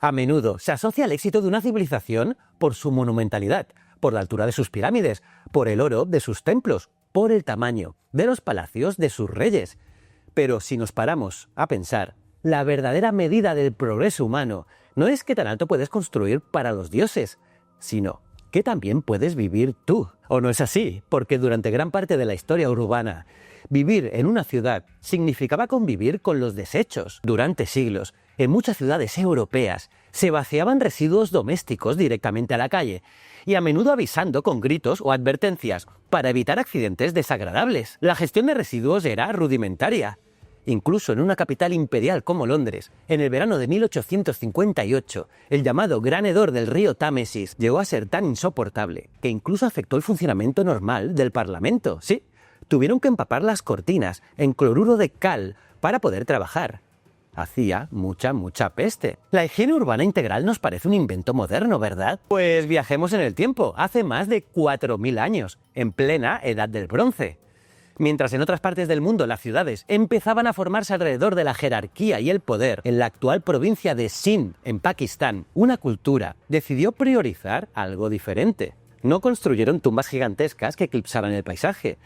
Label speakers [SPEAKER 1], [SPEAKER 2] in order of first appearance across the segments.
[SPEAKER 1] A menudo se asocia al éxito de una civilización por su monumentalidad, por la altura de sus pirámides, por el oro de sus templos, por el tamaño de los palacios de sus reyes. Pero si nos paramos a pensar, la verdadera medida del progreso humano no es qué tan alto puedes construir para los dioses, sino que también puedes vivir tú. ¿O no es así? Porque durante gran parte de la historia urbana, vivir en una ciudad significaba convivir con los desechos. Durante siglos, en muchas ciudades europeas, se vaciaban residuos domésticos directamente a la calle, y a menudo avisando con gritos o advertencias para evitar accidentes desagradables. La gestión de residuos era rudimentaria. Incluso en una capital imperial como Londres, en el verano de 1858, el llamado gran hedor del río Támesis llegó a ser tan insoportable que incluso afectó el funcionamiento normal del Parlamento. Sí, tuvieron que empapar las cortinas en cloruro de cal para poder trabajar. Hacía mucha peste. La higiene urbana integral nos parece un invento moderno, ¿verdad? Pues viajemos en el tiempo, hace más de 4000 años, en plena Edad del Bronce. Mientras en otras partes del mundo las ciudades empezaban a formarse alrededor de la jerarquía y el poder, en la actual provincia de Sindh, en Pakistán, una cultura decidió priorizar algo diferente. No construyeron tumbas gigantescas que eclipsaran el paisaje.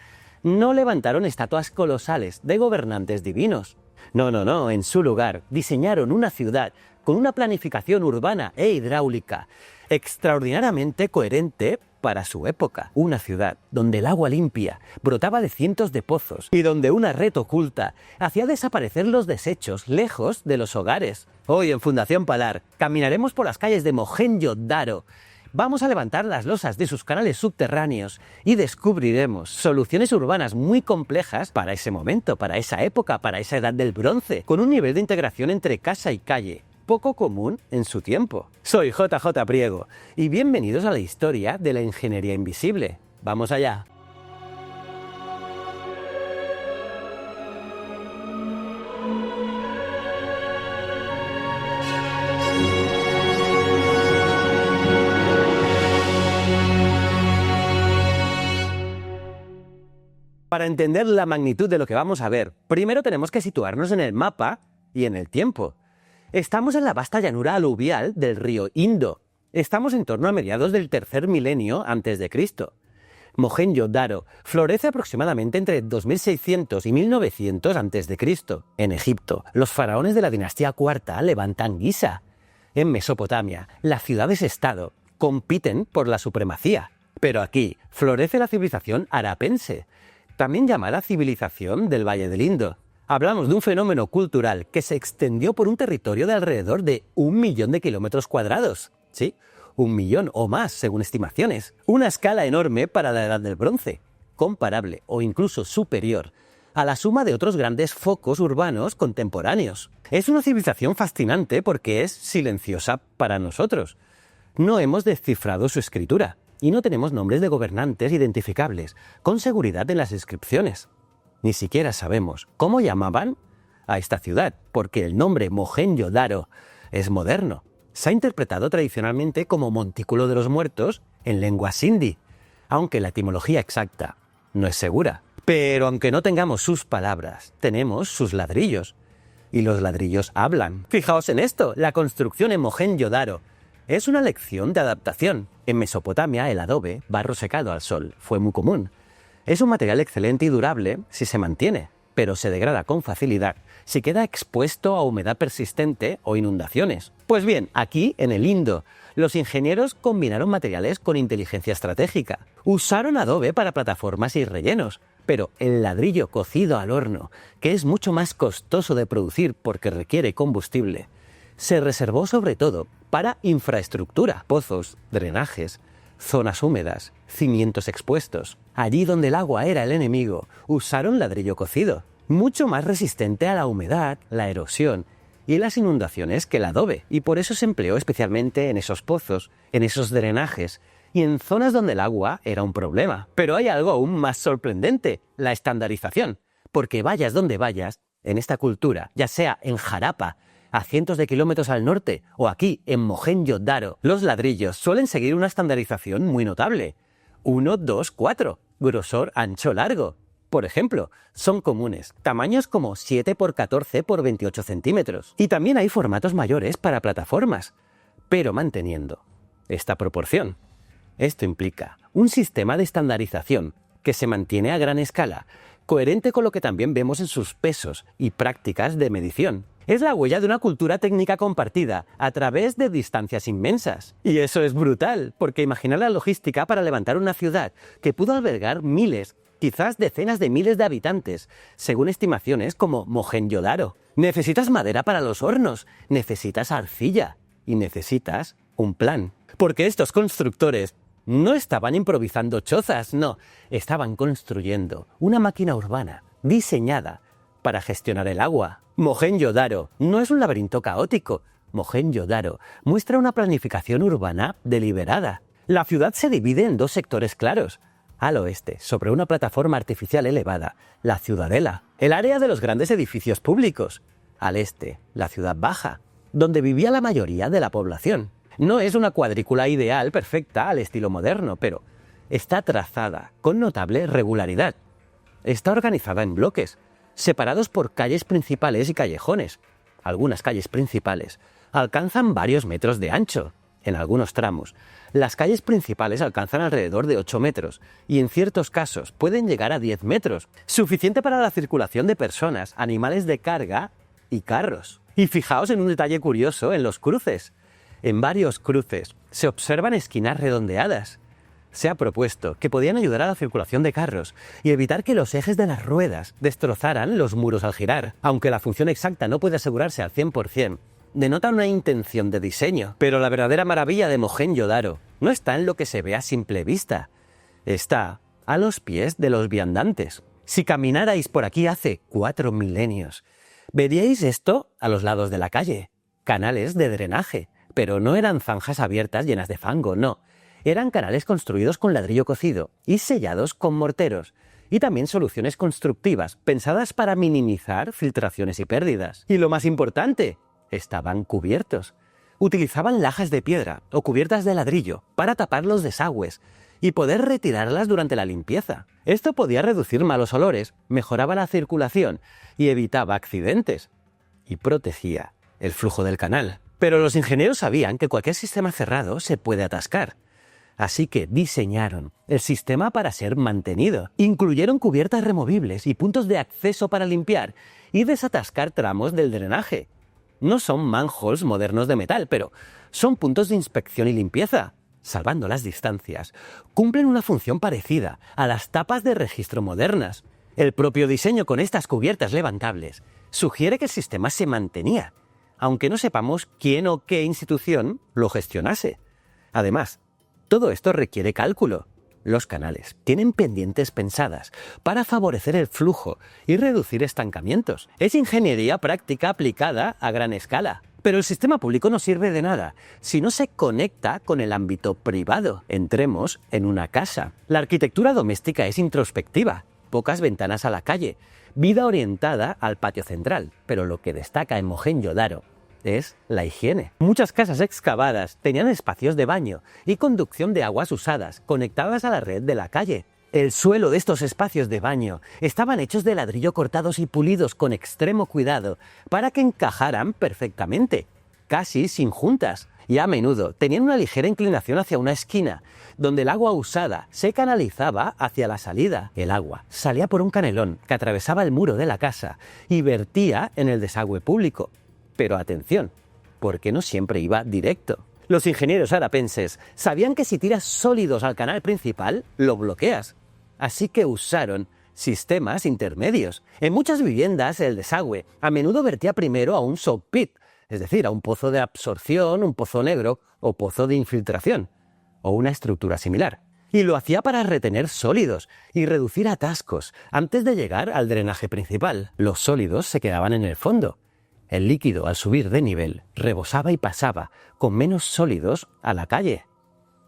[SPEAKER 1] No levantaron estatuas colosales de gobernantes divinos. No, en su lugar diseñaron una ciudad con una planificación urbana e hidráulica extraordinariamente coherente para su época. Una ciudad donde el agua limpia brotaba de cientos de pozos y donde una red oculta hacía desaparecer los desechos lejos de los hogares. Hoy en Fundación Palar caminaremos por las calles de Mohenjo-Daro. Vamos a levantar las losas de sus canales subterráneos y descubriremos soluciones urbanas muy complejas para ese momento, para esa época, para esa edad del bronce, con un nivel de integración entre casa y calle poco común en su tiempo. Soy JJ Priego y bienvenidos a la historia de la ingeniería invisible. ¡Vamos allá! Para entender la magnitud de lo que vamos a ver, primero tenemos que situarnos en el mapa y en el tiempo. Estamos en la vasta llanura aluvial del río Indo. Estamos en torno a mediados del tercer milenio antes de Cristo. Mohenjo-Daro florece aproximadamente entre 2600 y 1900 antes de Cristo. En Egipto, los faraones de la dinastía IV levantan Giza. En Mesopotamia, las ciudades-estado compiten por la supremacía. Pero aquí florece la civilización harapense, también llamada civilización del Valle del Indo. Hablamos de un fenómeno cultural que se extendió por un territorio de alrededor de 1 millón de kilómetros cuadrados. Sí, 1 millón o más, según estimaciones. Una escala enorme para la Edad del Bronce, comparable o incluso superior a la suma de otros grandes focos urbanos contemporáneos. Es una civilización fascinante porque es silenciosa para nosotros. No hemos descifrado su escritura y no tenemos nombres de gobernantes identificables con seguridad en las inscripciones. Ni siquiera sabemos cómo llamaban a esta ciudad, porque el nombre Mohenjo-Daro es moderno. Se ha interpretado tradicionalmente como Montículo de los Muertos en lengua sindhi, aunque la etimología exacta no es segura. Pero aunque no tengamos sus palabras, tenemos sus ladrillos. Y los ladrillos hablan. Fijaos en esto, la construcción en Mohenjo-Daro es una lección de adaptación. En Mesopotamia, el adobe, barro secado al sol, fue muy común. Es un material excelente y durable si se mantiene, pero se degrada con facilidad si queda expuesto a humedad persistente o inundaciones. Pues bien, aquí, en el Indo, los ingenieros combinaron materiales con inteligencia estratégica. Usaron adobe para plataformas y rellenos, pero el ladrillo cocido al horno, que es mucho más costoso de producir porque requiere combustible, se reservó sobre todo para infraestructura, pozos, drenajes, zonas húmedas, cimientos expuestos. Allí donde el agua era el enemigo, usaron ladrillo cocido, mucho más resistente a la humedad, la erosión y las inundaciones que el adobe, y por eso se empleó especialmente en esos pozos, en esos drenajes y en zonas donde el agua era un problema. Pero hay algo aún más sorprendente, la estandarización, porque vayas donde vayas, en esta cultura, ya sea en Jarapa, a cientos de kilómetros al norte, o aquí, en Mohenjo-Daro, los ladrillos suelen seguir una estandarización muy notable. 1, 2, 4, grosor, ancho, largo. Por ejemplo, son comunes tamaños como 7 por 14 por 28 centímetros. Y también hay formatos mayores para plataformas. pero manteniendo esta proporción. Esto implica un sistema de estandarización que se mantiene a gran escala, coherente con lo que también vemos en sus pesos y prácticas de medición. Es la huella de una cultura técnica compartida a través de distancias inmensas. Y eso es brutal, porque imagina la logística para levantar una ciudad que pudo albergar miles, quizás decenas de miles de habitantes, según estimaciones como Mohenjo-Daro. Necesitas madera para los hornos, necesitas arcilla y necesitas un plan. Porque estos constructores no estaban improvisando chozas, no, estaban construyendo una máquina urbana diseñada para gestionar el agua. Mohenjo-Daro no es un laberinto caótico. Mohenjo-Daro muestra una planificación urbana deliberada. La ciudad se divide en dos sectores claros. Al oeste, sobre una plataforma artificial elevada, la ciudadela, el área de los grandes edificios públicos. Al este, la ciudad baja, donde vivía la mayoría de la población. No es una cuadrícula ideal perfecta al estilo moderno, pero está trazada con notable regularidad. Está organizada en bloques, separados por calles principales y callejones. Algunas calles principales alcanzan varios metros de ancho. En algunos tramos, las calles principales alcanzan alrededor de 8 metros y en ciertos casos pueden llegar a 10 metros, suficiente para la circulación de personas, animales de carga y carros. Y fijaos en un detalle curioso en los cruces. En varios cruces se observan esquinas redondeadas. Se ha propuesto que podían ayudar a la circulación de carros y evitar que los ejes de las ruedas destrozaran los muros al girar. Aunque la función exacta no puede asegurarse al 100%, denota una intención de diseño. Pero la verdadera maravilla de Mohenjo-Daro no está en lo que se ve a simple vista. Está a los pies de los viandantes. Si caminarais por aquí hace 4 milenios, veríais esto a los lados de la calle. Canales de drenaje. Pero no eran zanjas abiertas llenas de fango, no. Eran canales construidos con ladrillo cocido y sellados con morteros, y también soluciones constructivas pensadas para minimizar filtraciones y pérdidas. Y lo más importante, estaban cubiertos. Utilizaban lajas de piedra o cubiertas de ladrillo para tapar los desagües y poder retirarlas durante la limpieza. Esto podía reducir malos olores, mejoraba la circulación y evitaba accidentes. Y protegía el flujo del canal. Pero los ingenieros sabían que cualquier sistema cerrado se puede atascar. Así que diseñaron el sistema para ser mantenido. Incluyeron cubiertas removibles y puntos de acceso para limpiar y desatascar tramos del drenaje. No son manholes modernos de metal, pero son puntos de inspección y limpieza. Salvando las distancias, cumplen una función parecida a las tapas de registro modernas. El propio diseño con estas cubiertas levantables sugiere que el sistema se mantenía, aunque no sepamos quién o qué institución lo gestionase. Además, todo esto requiere cálculo. Los canales tienen pendientes pensadas para favorecer el flujo y reducir estancamientos. Es ingeniería práctica aplicada a gran escala. Pero el sistema público no sirve de nada si no se conecta con el ámbito privado. Entremos en una casa. La arquitectura doméstica es introspectiva, pocas ventanas a la calle, vida orientada al patio central. Pero lo que destaca en Mohenjo-Daro es la higiene. Muchas casas excavadas tenían espacios de baño y conducción de aguas usadas conectadas a la red de la calle. El suelo de estos espacios de baño estaban hechos de ladrillo cortados y pulidos con extremo cuidado para que encajaran perfectamente, casi sin juntas, y a menudo tenían una ligera inclinación hacia una esquina, donde el agua usada se canalizaba hacia la salida. El agua salía por un canelón que atravesaba el muro de la casa y vertía en el desagüe público. Pero atención, porque no siempre iba directo. Los ingenieros arapenses sabían que si tiras sólidos al canal principal, lo bloqueas. Así que usaron sistemas intermedios. En muchas viviendas el desagüe a menudo vertía primero a un soak pit, es decir, a un pozo de absorción, un pozo negro o pozo de infiltración, o una estructura similar. Y lo hacía para retener sólidos y reducir atascos antes de llegar al drenaje principal. Los sólidos se quedaban en el fondo. El líquido, al subir de nivel, rebosaba y pasaba con menos sólidos a la calle.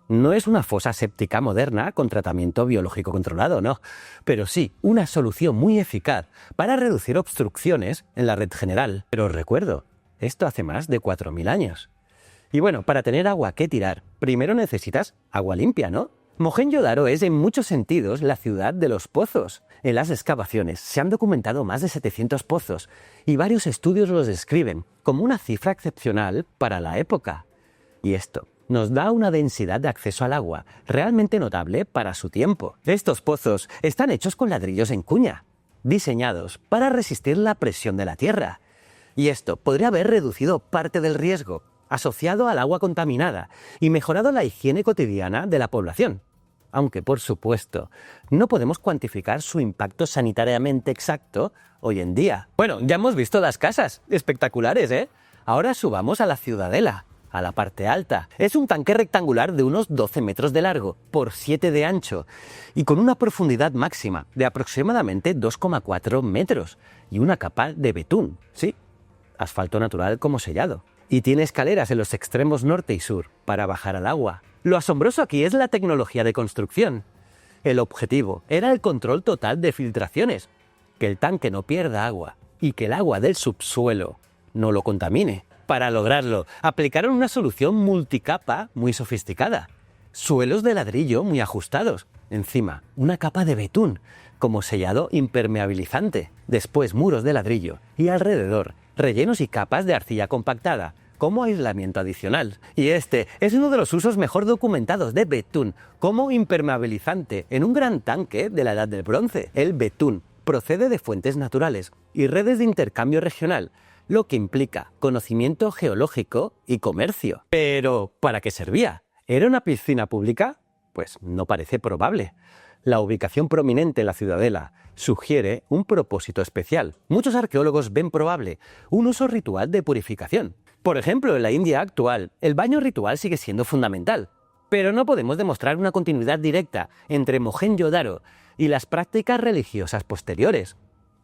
[SPEAKER 1] No es una fosa séptica moderna con tratamiento biológico controlado, no, pero sí una solución muy eficaz para reducir obstrucciones en la red general. Pero os recuerdo, esto hace más de 4.000 años. Y bueno, para tener agua que tirar, primero necesitas agua limpia, ¿no? Mohenjo-Daro es en muchos sentidos la ciudad de los pozos. En las excavaciones se han documentado más de 700 pozos y varios estudios los describen como una cifra excepcional para la época. Y esto nos da una densidad de acceso al agua realmente notable para su tiempo. Estos pozos están hechos con ladrillos en cuña, diseñados para resistir la presión de la tierra. Y esto podría haber reducido parte del riesgo asociado al agua contaminada y mejorado la higiene cotidiana de la población. Aunque, por supuesto, no podemos cuantificar su impacto sanitariamente exacto hoy en día. Bueno, ya hemos visto las casas, espectaculares, ¿eh? Ahora subamos a la Ciudadela, a la parte alta. Es un tanque rectangular de unos 12 metros de largo por 7 de ancho y con una profundidad máxima de aproximadamente 2,4 metros y una capa de betún, sí, asfalto natural como sellado. Y tiene escaleras en los extremos norte y sur para bajar al agua. Lo asombroso aquí es la tecnología de construcción. El objetivo era el control total de filtraciones, que el tanque no pierda agua y que el agua del subsuelo no lo contamine. Para lograrlo, aplicaron una solución multicapa muy sofisticada. Suelos de ladrillo muy ajustados. Encima, una capa de betún, como sellado impermeabilizante. Después, muros de ladrillo y alrededor, rellenos y capas de arcilla compactada, como aislamiento adicional. Y este es uno de los usos mejor documentados de betún como impermeabilizante en un gran tanque de la Edad del Bronce. El betún procede de fuentes naturales y redes de intercambio regional, lo que implica conocimiento geológico y comercio. Pero, ¿para qué servía? ¿Era una piscina pública? Pues no parece probable. La ubicación prominente en la Ciudadela sugiere un propósito especial. Muchos arqueólogos ven probable un uso ritual de purificación. Por ejemplo, en la India actual, el baño ritual sigue siendo fundamental, pero no podemos demostrar una continuidad directa entre Mohenjo-Daro y las prácticas religiosas posteriores.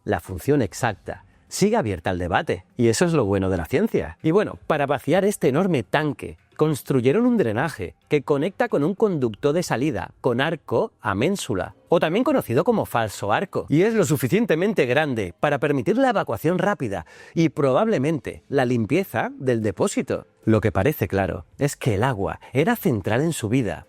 [SPEAKER 1] La función exacta sigue abierta al debate, y eso es lo bueno de la ciencia. Y bueno, para vaciar este enorme tanque, construyeron un drenaje que conecta con un conducto de salida con arco a ménsula, o también conocido como falso arco, y es lo suficientemente grande para permitir la evacuación rápida y probablemente la limpieza del depósito. Lo que parece claro es que el agua era central en su vida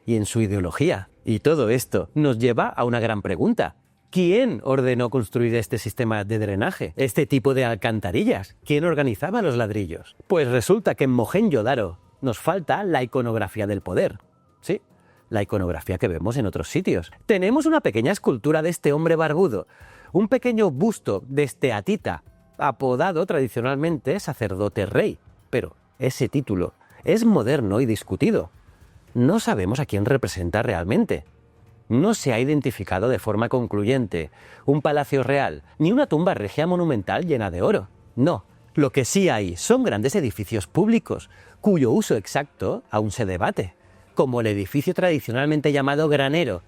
[SPEAKER 1] y en su ideología. Y todo esto nos lleva a una gran pregunta. ¿Quién ordenó construir este sistema de drenaje? ¿Este tipo de alcantarillas? ¿Quién organizaba los ladrillos? Pues resulta que en Mohenjo-Daro nos falta la iconografía del poder. Sí, la iconografía que vemos en otros sitios. Tenemos una pequeña escultura de este hombre barbudo, un pequeño busto de este Atita, apodado tradicionalmente sacerdote rey. Pero ese título es moderno y discutido. No sabemos a quién representa realmente. No se ha identificado de forma concluyente un palacio real, ni una tumba regia monumental llena de oro. No, lo que sí hay son grandes edificios públicos, cuyo uso exacto aún se debate, como el edificio tradicionalmente llamado granero,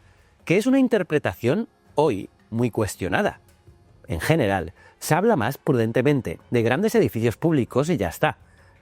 [SPEAKER 1] que es una interpretación hoy muy cuestionada. En general, se habla más prudentemente de grandes edificios públicos y ya está,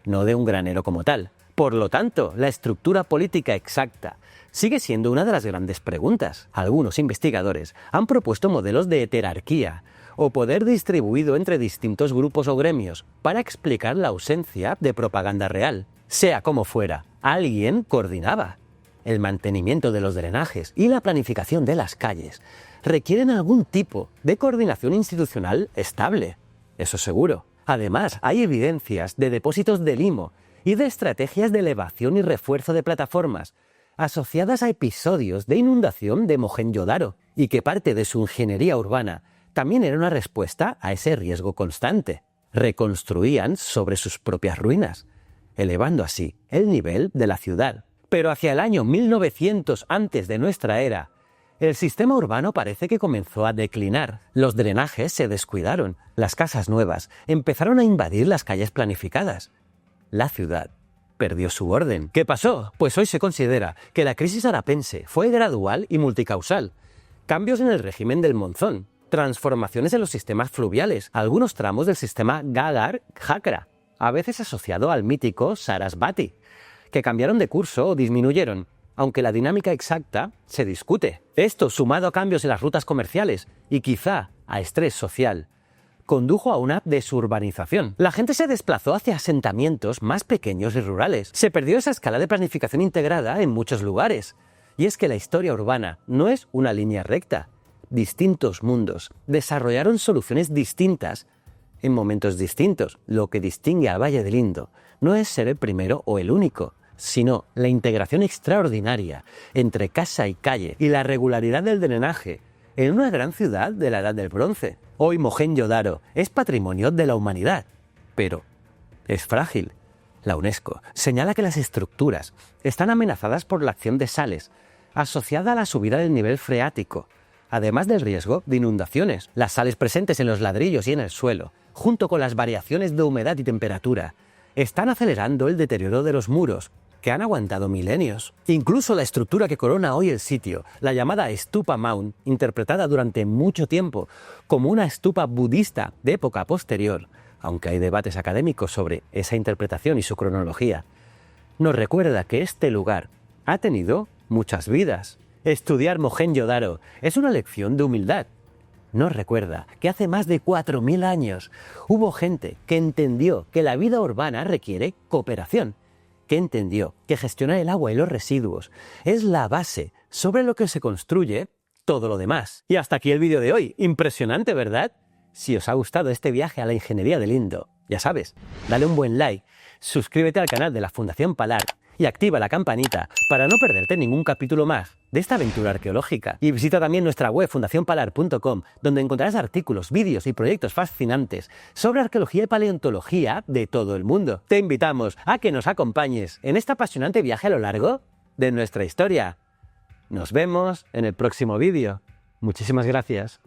[SPEAKER 1] no de un granero como tal. Por lo tanto, la estructura política exacta sigue siendo una de las grandes preguntas. Algunos investigadores han propuesto modelos de heterarquía o poder distribuido entre distintos grupos o gremios para explicar la ausencia de propaganda real. Sea como fuera, alguien coordinaba. El mantenimiento de los drenajes y la planificación de las calles requieren algún tipo de coordinación institucional estable. Eso seguro. Además, hay evidencias de depósitos de limo y de estrategias de elevación y refuerzo de plataformas asociadas a episodios de inundación de Mohenjo-Daro, y que parte de su ingeniería urbana también era una respuesta a ese riesgo constante. Reconstruían sobre sus propias ruinas, elevando así el nivel de la ciudad. Pero hacia el año 1900 antes de nuestra era, el sistema urbano parece que comenzó a declinar. Los drenajes se descuidaron, las casas nuevas empezaron a invadir las calles planificadas. La ciudad perdió su orden. ¿Qué pasó? Pues hoy se considera que la crisis harapense fue gradual y multicausal. Cambios en el régimen del monzón, transformaciones en los sistemas fluviales, algunos tramos del sistema Ghaggar-Hakra, a veces asociado al mítico Sarasvati, que cambiaron de curso o disminuyeron, aunque la dinámica exacta se discute. Esto, sumado a cambios en las rutas comerciales y quizá a estrés social, condujo a una desurbanización. La gente se desplazó hacia asentamientos más pequeños y rurales. Se perdió esa escala de planificación integrada en muchos lugares. Y es que la historia urbana no es una línea recta. Distintos mundos desarrollaron soluciones distintas en momentos distintos. Lo que distingue al Valle del Indo no es ser el primero o el único, sino la integración extraordinaria entre casa y calle y la regularidad del drenaje en una gran ciudad de la Edad del Bronce. Hoy Mohenjo-Daro es patrimonio de la humanidad, pero es frágil. La UNESCO señala que las estructuras están amenazadas por la acción de sales, asociada a la subida del nivel freático, además del riesgo de inundaciones. Las sales presentes en los ladrillos y en el suelo, junto con las variaciones de humedad y temperatura, están acelerando el deterioro de los muros, que han aguantado milenios. Incluso la estructura que corona hoy el sitio, la llamada Stupa Mount, interpretada durante mucho tiempo como una stupa budista de época posterior, aunque hay debates académicos sobre esa interpretación y su cronología, nos recuerda que este lugar ha tenido muchas vidas. Estudiar Mohenjo-Daro es una lección de humildad. Nos recuerda que hace más de 4000 años hubo gente que entendió que la vida urbana requiere cooperación, que entendió que gestionar el agua y los residuos es la base sobre lo que se construye todo lo demás. Y hasta aquí el vídeo de hoy. Impresionante, ¿verdad? Si os ha gustado este viaje a la ingeniería del Indo, ya sabes, dale un buen like, suscríbete al canal de la Fundación Palar y activa la campanita para no perderte ningún capítulo más de esta aventura arqueológica. Y visita también nuestra web fundacionpalar.com, donde encontrarás artículos, vídeos y proyectos fascinantes sobre arqueología y paleontología de todo el mundo. Te invitamos a que nos acompañes en este apasionante viaje a lo largo de nuestra historia. Nos vemos en el próximo vídeo. Muchísimas gracias.